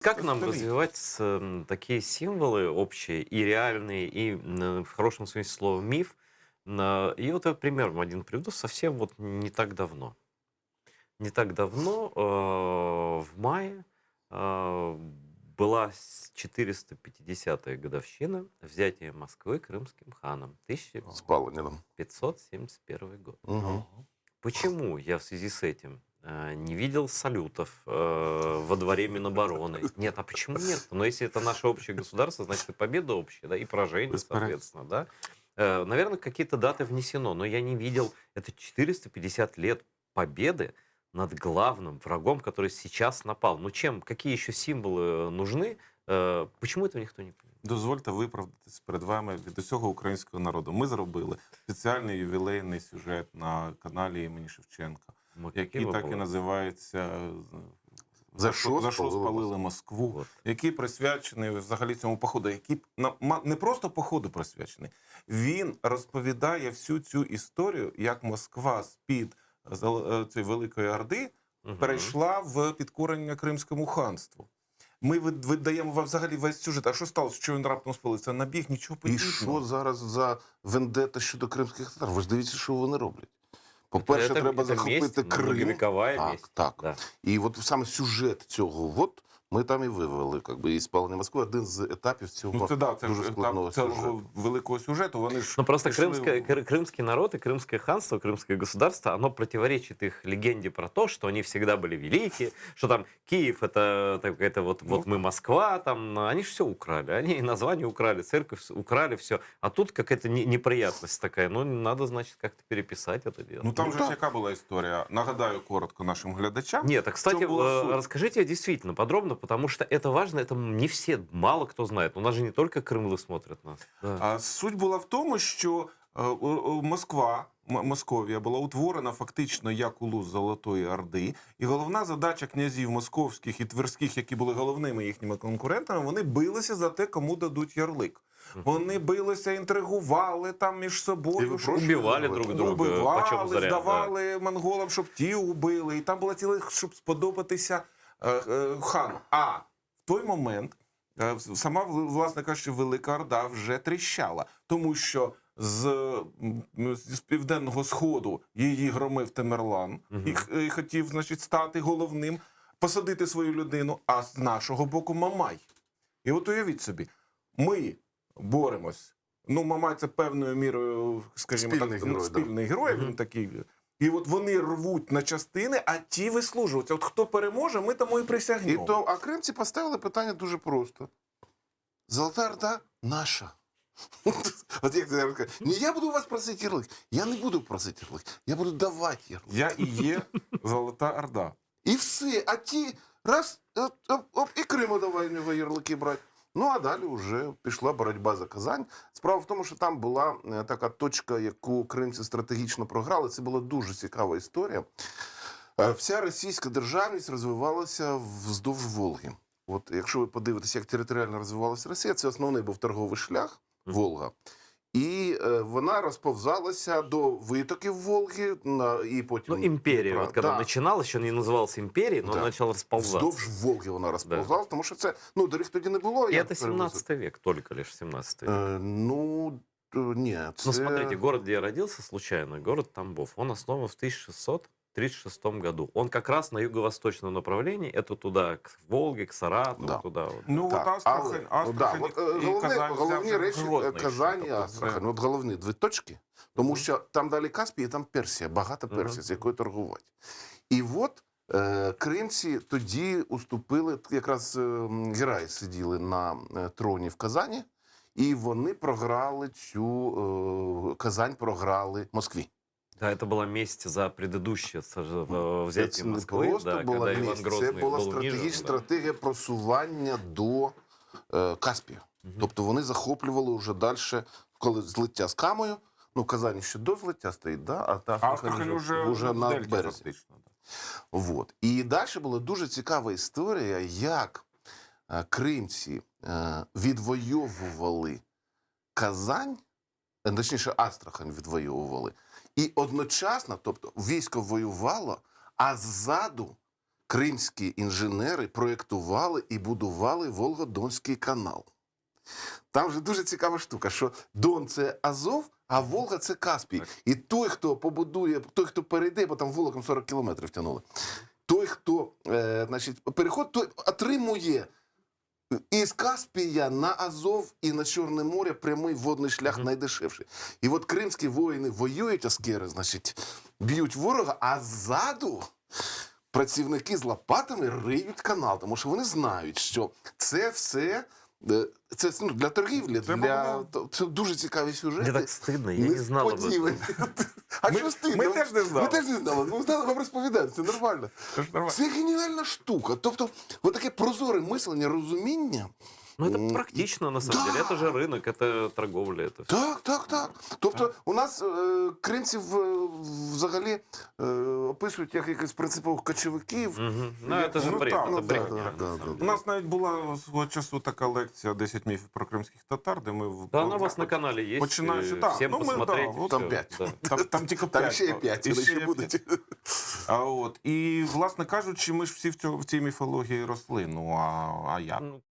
Как нам развивать такие символы общие и реальные, и в хорошем смысле слова миф? И вот я пример вам один приведу, совсем вот не так давно. Не так давно, в мае, э, была 450-я годовщина взятия Москвы крымским ханом, С Паланидом. 1571 год. Мгм. Почему я в связи с этим не видел салютов во дворе Минобороны? Нет, а почему нет? Но если это наше общее государство, значит и победа общая, да, и поражение, соответственно, да. Наверное, какие-то даты внесено, но я не видел, это 450 лет победы над главным врагом, который сейчас напал. Ну чем, какие еще символы нужны? Почему этого никто не понимает? Дозвольте виправдатись перед вами від усього українського народу. Ми зробили спеціальний ювілейний сюжет на каналі імені Шевченка, Вот який какие так і вопросы? називається За що «За що спалили спалили Москву», Вот. який присвячений взагалі цьому походу, який не просто походу присвячений, він розповідає всю цю історію, як Москва з-під цієї Великої Орди Мгм. перейшла в підкорення Кримському ханству. Ми видаємо вам взагалі весь сюжет. А що сталося? Що він раптом спалив? Це набіг, нічого І подібного. що зараз за вендета щодо кримських татар? Ви ж дивіться, що вони роблять. По-перше, треба захопити Крим. Многовековая Так, месть. так. Да. І от саме сюжет цього, от ми там і вивели, якби, і спалення Москви, один з етапів цього Ну, це дуже складного етап цілого сюжету. великого сюжету. Вони ж Ну, просто пішли крымский народ и крымское ханство, крымское государство, оно противоречит их легенде про то, что они всегда были велики, что там Киев это вот мы Москва, там, они же все украли, они и название украли, церковь украли, все. А тут какая-то неприятность такая, ну, надо, значит, как-то переписать это дело. Ну там Ну, же так. ж яка була історія? Нагадаю коротко нашим глядачам. Нет, а, кстати, Что было суть? расскажите действительно подробно, потому что это важно, это не все, мало кто знает. У нас же не только крымлы смотрят нас. Да. А суть була в тому, що Московія була утворена фактично як улус Золотої Орди, і головна задача князів московських і тверських, які були головними їхніми конкурентами, вони билися за те, кому дадуть ярлик. Вони билися, інтригували там між собою, І Убивали друг друга, почем убивали, зря. здавали монголам, щоб ті убили. І там була ціла, щоб сподобатися хану. А в той момент сама, власне кажучи, Велика Орда вже тріщала, тому що з південного сходу її громив Тамерлан і хотів, значить, стати головним, посадити свою людину, а з нашого боку Мамай. І от уявіть собі, ми боремось. Ну, Мамай це певною мірою, скажімо Спільний так, герой, спільний герой, він такий. І от вони рвуть на частини, а ті вислужуються. От хто переможе, ми тому і присягнемо. А кримці поставили питання дуже просто. Золота Орда наша. От як я кажу, ні, я буду у вас просити ярлик. Я не буду просити ярлик, я буду давати ярлик. Я і є Золота Орда. І все, а ті раз, оп, і Криму давай в нього ярлики брати. Ну, а далі вже пішла боротьба за Казань. Справа в тому, що там була така точка, яку кримці стратегічно програли. Це була дуже цікава історія. Вся російська державність розвивалася вздовж Волги. От якщо ви подивитеся, як територіально розвивалася Росія, це основний був торговий шлях Волга. І вона розповзалася до витоків Волги, і потім... Ну, империя, вот когда Да. начиналась, еще не называлась империей, но Да. начала расползаться. Вздовж Волги вона розповзалася, тому що це, ну, доріг тоді не було. И як это 17 век, только лишь 17 век. Ну, ні, це... Ну, смотрите, город, где я родился, случайно, город Тамбов, он основан в 1636 году. Он как раз на юго-восточном направлении, это туда, к Волге, к Саратову, Да. туда. Вот. Ну, Так, от Астрахань, ну, да, Астрахань от, і Казань головні взяв речі Грозний, Казань і тобто Астрахань. це- От головні дві точки, тому що там далі Каспій, і там Персія, багато Персії, з якою торгувати. І от кримці тоді уступили, якраз гераї сиділи на троні в Казані, і вони програли Казань програли Москві. Да, это была месть за предыдущее взятие Це не Москвы, просто да, була когда Иван місць, це Грозный була был унижен. Да. стратегія просування до Каспію. Тобто вони захоплювали вже далі, коли злиття з Камою, ну, Казань ще до злиття стоїть, да? А Астрахань вже на дельті березі. фактично. Да. Вот. І далі була дуже цікава історія, як кримці відвоювали Казань, точніше Астрахань відвоювали, і одночасно, тобто військо воювало, а ззаду кримські інженери проєктували і будували Волго-Донський канал. Там же дуже цікава штука, що Дон – це Азов, а Волга – це Каспій. Так. І той, хто побудує, той, хто перейде, бо там Волоком 40 кілометрів тягнули, той, хто переход, той отримує із Каспія на Азов і на Чорне море прямий водний шлях найдешевший. І от кримські воїни воюють, аскери, значить, б'ють ворога, а ззаду працівники з лопатами риють канал, тому що вони знають, що це все це для торгівлі, це дуже цікаві сюжети. Мне так стыдно, я не знал об этом. Несподівані. А що стидно? Ми теж не знали. Ми теж не знали. Ми знали вам розповідати, це нормально. Це ж нормально. Це геніальна штука. Тобто, от таке прозоре мислення, розуміння. Ну, это практично, на самом Да. деле. Это же рынок, это торговля, это всё. Так. Тобто, у нас кримців взагалі описують як якихось принципових кочовиків. Мгм. Ну, это же Ну, бред, так, это ну, брехня, да, на да, самом У деле. нас навіть була свого часу така лекція «10 міфів про кримських татар», де ми Да, она у вас на канале есть. Починаючи, да. Всем Ну, ми, посмотреть. да, от там всё, 5. да. Там тільки Там 5. ще є 5, І вони ще ще є будуть. А от, і, власне кажучи, ми ж всі в цій міфології росли. Ну, а як? Ну,